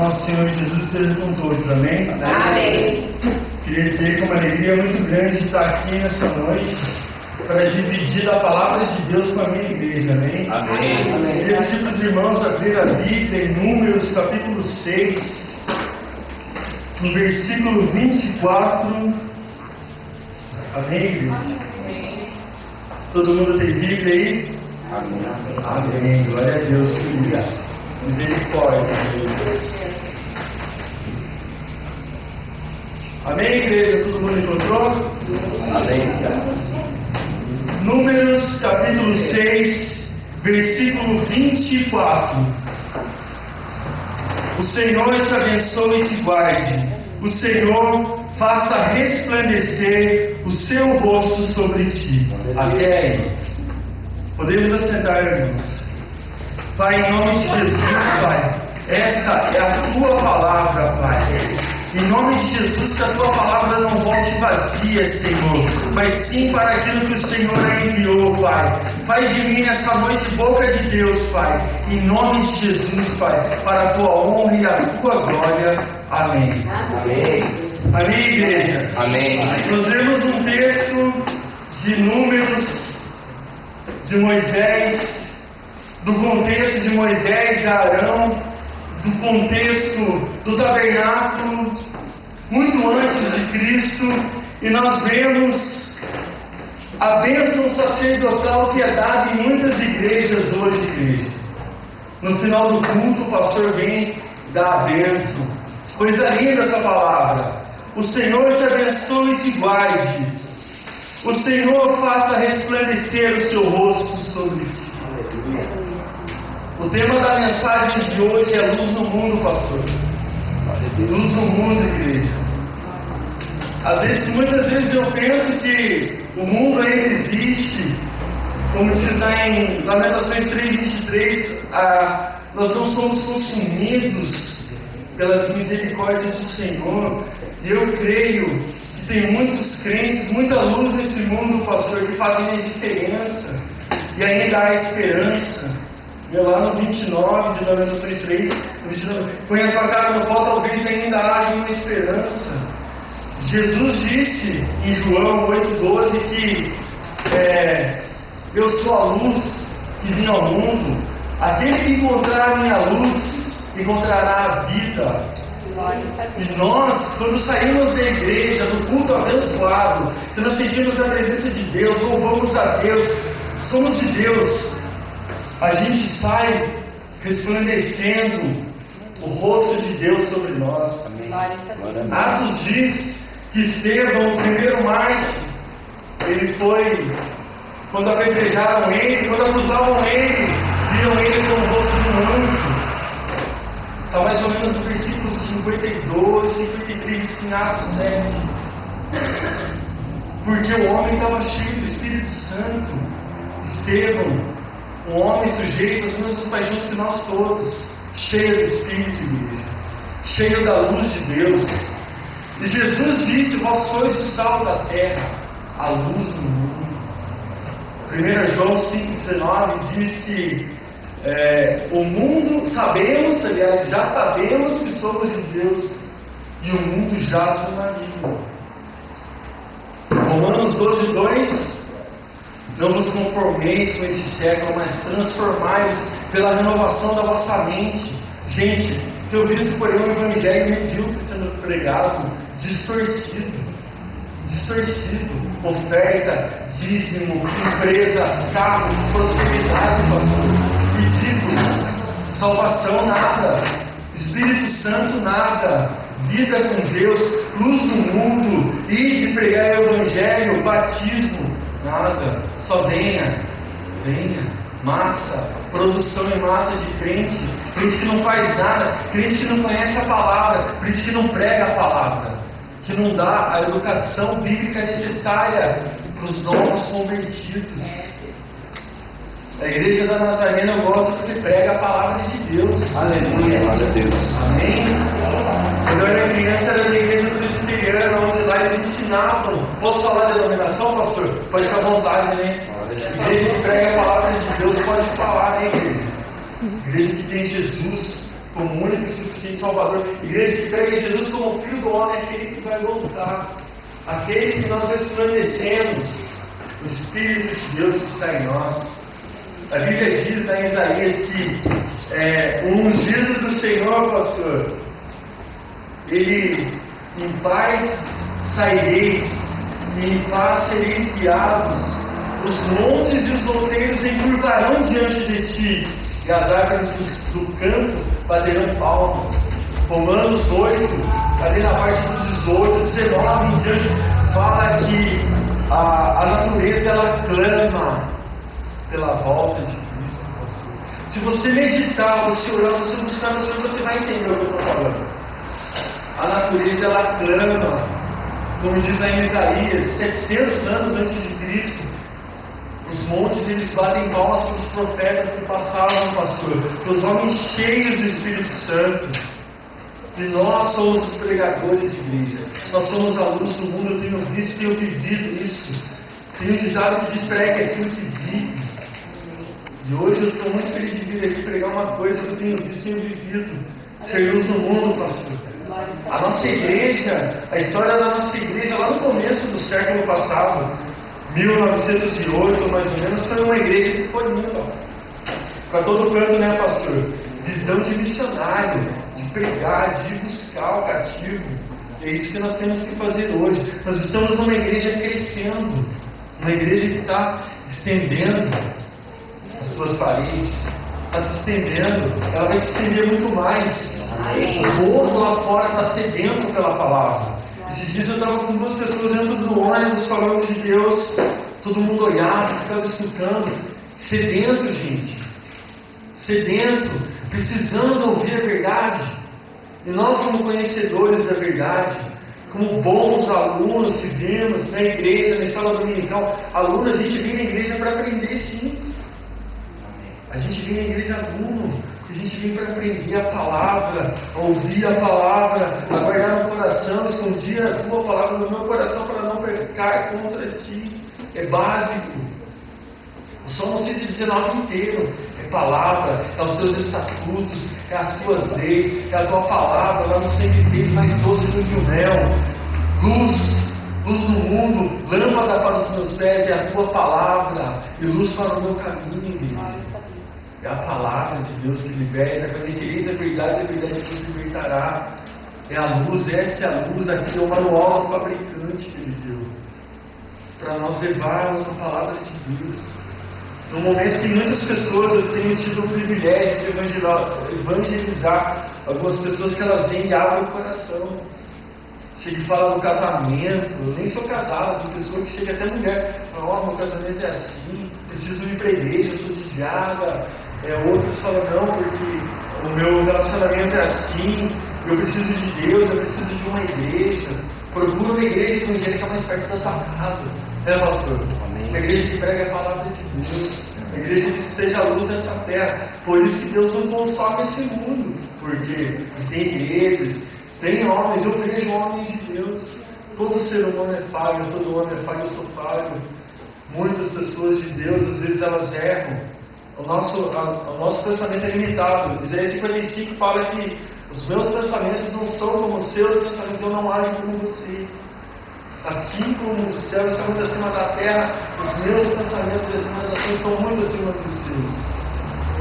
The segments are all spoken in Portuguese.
nosso Senhor Jesus esteja com todos, amém? Amém. Queria dizer que é uma alegria muito grande estar aqui nessa noite para dividir a palavra de Deus com a minha igreja, amém? Amém. Queria pedir para os irmãos abrir a Bíblia em Números capítulo 6, no versículo 24. Amém, igreja? Todo mundo tem Bíblia aí? Amém. Glória a Deus, querida. Misericórdia. Amém, igreja? Todo mundo encontrou? Amém. Números capítulo 6, versículo 24. O Senhor te abençoe e te guarde. O Senhor faça resplandecer o seu rosto sobre ti. Até aí. Podemos assentar, irmãos. Pai, em nome de Jesus, Pai, essa é a Tua palavra, Pai. Em nome de Jesus, que a Tua palavra não volte vazia, Senhor, mas sim para aquilo que o Senhor a enviou, Pai. Faz de mim essa noite boca de Deus, Pai. Em nome de Jesus, Pai, para a Tua honra e a Tua glória. Amém. Amém. Amém, igreja? Amém. Nós vemos um texto de Números de Moisés, do contexto de Moisés e Arão, do contexto do tabernáculo, muito antes de Cristo, e nós vemos a bênção sacerdotal que é dada em muitas igrejas hoje, igreja. No final do culto, o pastor vem dar a bênção. Coisa linda essa palavra. O Senhor te abençoe e te guarde. O Senhor faça resplandecer o seu rosto sobre ti. O tema da mensagem de hoje é luz no mundo, pastor. Luz no mundo, igreja. Muitas vezes eu penso que o mundo ainda existe, como diz lá em Lamentações 3:23, nós não somos consumidos pelas misericórdias do Senhor. E eu creio que tem muitos crentes, muita luz nesse mundo, pastor, que fazem a diferença. E ainda há esperança. E lá no 29 de Lamentações 3, põe a tua cara no pó, talvez ainda haja uma esperança. Jesus disse em João 8,12 que eu sou a luz que vim ao mundo. Aquele que encontrar a minha luz encontrará a vida. E nós, quando saímos da igreja, do culto abençoado, quando sentimos a presença de Deus, louvamos a Deus, somos de Deus, a gente sai resplandecendo o rosto de Deus sobre nós. Atos diz que Estevão, o primeiro mártir, ele foi, quando apedrejaram ele, quando acusavam ele, viram ele como o rosto de um anjo. Está mais ou menos no versículo 52, 53, assim, Atos 7. Porque o homem estava cheio do Espírito Santo. Estevão, um homem sujeito às mesmas paixões que nós todos, cheio do Espírito, igreja, cheio da luz de Deus. E Jesus disse: vós sois o sal da terra, a luz do mundo. 1 João 5,19 diz que o mundo, já sabemos que somos de Deus, e o mundo jaz no maligno. Romanos 12,2: não vos conformeis com este século, mas transformai-vos pela renovação da vossa mente. Gente, eu visto porém um evangelho medíocre sendo pregado, distorcido, oferta, dízimo, empresa, carro, prosperidade, pastor. Pedidos, salvação, nada. Espírito Santo, nada. Vida com Deus, luz do mundo, ir de pregar o Evangelho, batismo, nada. Só venha. Massa, produção em massa de crente que não faz nada, crente que não conhece a palavra, crente que não prega a palavra, que não dá a educação bíblica necessária para os novos convertidos. A igreja da Nazarena eu gosto porque prega a palavra de Deus. Aleluia. Glória a Deus. Amém? Quando eu era criança, era da igreja presbiteriana, onde lá eles ensinavam. Posso falar de denominação, pastor? Pode ficar à vontade, né? Igreja que prega a palavra de Deus pode falar, né, igreja? Igreja que tem Jesus como único e suficiente suficiente Salvador. Igreja que prega Jesus como Filho do Homem é aquele que vai voltar, aquele que nós resplandecemos, o Espírito de Deus que está em nós. A Bíblia diz lá em Isaías que o ungido do Senhor, pastor, ele, em paz saireis, e em paz sereis guiados, os montes e os outeiros encurvarão diante de ti, e as árvores do campo baterão palmas. Romanos 8, ali na parte do 18, 19 em diante, fala que a natureza ela clama pela volta de Cristo, pastor. Se você meditar, você orar, você buscar no Senhor, você vai entender o que eu estou falando. A natureza ela clama, como diz lá em Isaías, 700 anos antes de Cristo. Os montes eles batem palmas para os profetas que passavam, pastor, para os homens cheios do Espírito Santo. E nós somos os pregadores, igreja. Nós somos a luz do mundo. Eu tenho visto, tenho vivido isso. Tenho ditado que diz prega aquilo que vive. E hoje eu estou muito feliz de vir aqui pregar uma coisa que eu tenho visto, tenho vivido. Ser luz no mundo, pastor. A nossa igreja, a história da nossa igreja lá no começo do século passado, 1908 mais ou menos, foi uma igreja que foi indo para todo canto, né, pastor? Visão de missionário, de pregar, de buscar o cativo. É isso que nós temos que fazer hoje. Nós estamos numa igreja crescendo, uma igreja que está estendendo as suas paredes, está se estendendo, ela vai se estender muito mais. O povo lá fora está sedento pela palavra. Esses dias eu estava com duas pessoas dentro do ônibus falando de Deus, todo mundo olhava, ficava escutando, sedento, gente, sedento, precisando ouvir a verdade. E nós, como conhecedores da verdade, como bons alunos que vimos na igreja, na escola dominical, alunos, a gente vem na igreja para aprender, sim. A gente vem na igreja aluno, a gente vem para aprender a palavra, a ouvir a palavra, a guardar no coração, escondir a tua palavra no meu coração para não pecar contra ti. É básico. O Salmo 119 inteiro é palavra, é os teus estatutos, é as tuas leis, é a tua palavra, ela nos sempre fez mais doce do que o mel. Luz no mundo, lâmpada para os meus pés é a tua palavra, e luz para o meu caminho, igreja. É a palavra de Deus que liberta. Conhecereis a verdade vos libertará. É a luz, essa é a luz. Aqui é o manual do fabricante que ele deu, para nós levarmos a palavra de Deus. No momento que muitas pessoas, eu tenho tido o privilégio de evangelizar algumas pessoas que elas vêm e abrem o coração. Chega e fala do casamento. Eu nem sou casado, tem pessoa que chega até mulher, fala, meu casamento é assim, preciso ir para a igreja, eu sou desviada. Outros falam, não, porque o meu relacionamento é assim, eu preciso de Deus, eu preciso de uma igreja. Procura uma igreja evangélica mais perto da tua casa, né, pastor? Amém. Uma igreja que prega a palavra de Deus, uma igreja que esteja a luz dessa terra. Por isso que Deus não consome esse mundo, porque tem igrejas, tem homens, eu vejo homens de Deus. Todo ser humano é falho, todo homem é falho, eu sou falho. Muitas pessoas de Deus, às vezes elas erram. O nosso pensamento é limitado. Isaías 55 fala que os meus pensamentos não são como os seus pensamentos, eu não ajo como vocês. Assim como os céus estão muito acima da terra, os meus pensamentos e as minhas ações estão muito acima dos seus.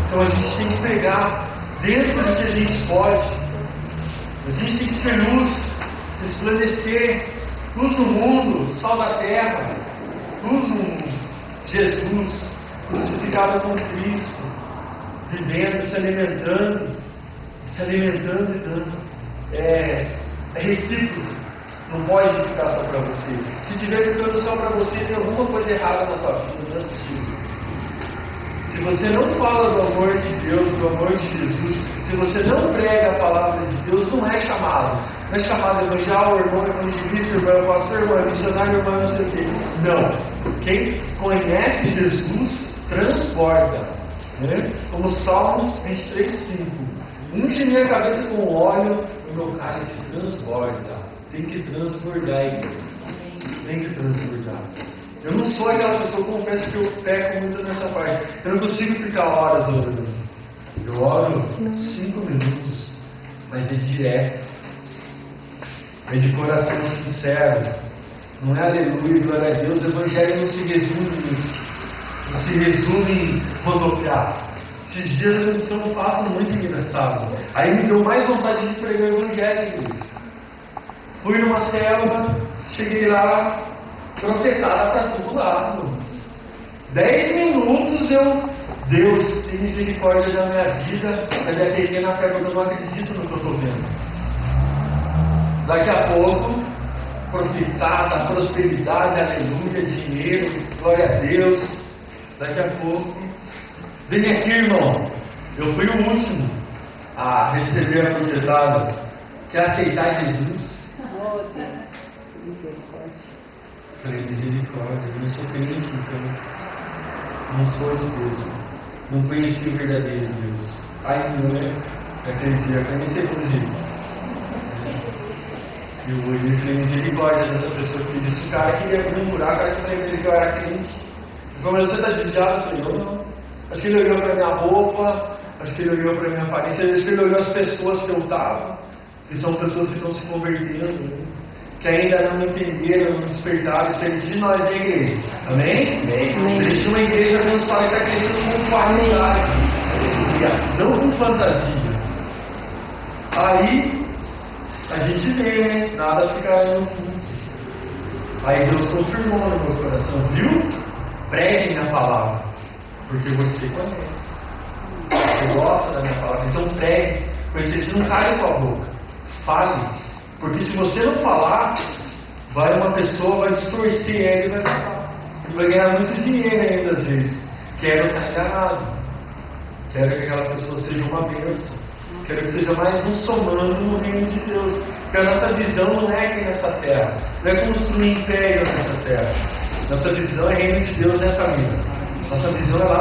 Então a gente tem que pegar dentro do que a gente pode. A gente tem que ser luz, resplandecer, luz no mundo, sal da terra, luz no mundo. Jesus crucificado com Cristo, vivendo, se alimentando e dando. É recíproco, não pode ficar só para você. Se estiver ficando só para você, tem alguma coisa errada na tua vida, não é possível. Se você não fala do amor de Deus, do amor de Jesus, se você não prega a palavra de Deus, não é chamado. Não é chamado evangelho, irmão evangelista, irmão pastor, irmão missionário, irmão não sei o quê. Não. Quem conhece Jesus transborda, né? Como Salmos 23:5. Unge minha cabeça com óleo, o meu cálice transborda. Tem que transbordar, igreja. Tem que transbordar. Eu não sou aquela pessoa, confesso que eu peco muito nessa parte. Eu não consigo ficar horas orando. Eu oro 5 minutos. mas é direto, é de coração sincero. Não é aleluia, glória a Deus. O evangelho não se resume nisso, não se resume em rodopiar. Esses dias aconteceu um fato muito engraçado, aí me deu mais vontade de pregar o evangelho. Fui numa célula, cheguei lá, profetada para todo lado. 10 minutos Deus, tem misericórdia da minha vida, da minha pequena fé, porque eu não acredito no que eu estou vendo. Daqui a pouco, profetada, prosperidade, aleluia, dinheiro, glória a Deus. Daqui a pouco, vem aqui, irmão. Eu fui o último a receber a profetada. Quer aceitar Jesus? Falei, misericórdia, eu não sou crente, então não sou de Deus, não conheci o verdadeiro Deus. Ai, não é? Acredito, eu conheci por jeito. Eu olhei e falei, misericórdia dessa pessoa que fez isso. O cara queria murmurar, o cara que falei que eu era crente. Ele falou, mas você está desviado? Eu falei, não. Acho que ele olhou para minha roupa, acho que ele olhou para minha aparência, acho que ele olhou as pessoas que eu estava, que são pessoas que estão se convertendo, que ainda não entenderam, não despertaram. Isso é de nós da igreja. Amém? Amém. Existe uma igreja que nos fala que está crescendo com qualidade, não com fantasia. Aí a gente vê, né? Nada fica no mundo. Aí Deus confirmou no meu coração, viu? Pregue minha palavra, porque você conhece, você gosta da minha palavra, então pregue, porque não cai com a boca, fale. Porque se você não falar, vai uma pessoa, vai distorcer ele e vai falar. E vai ganhar muito dinheiro ainda às vezes. Quero estar enganado. Quero que aquela pessoa seja uma bênção. Quero que seja mais um somando no reino de Deus. Porque a nossa visão não é aqui nessa terra. Não é construir império nessa terra. Nossa visão é reino de Deus nessa vida. Nossa visão é lá.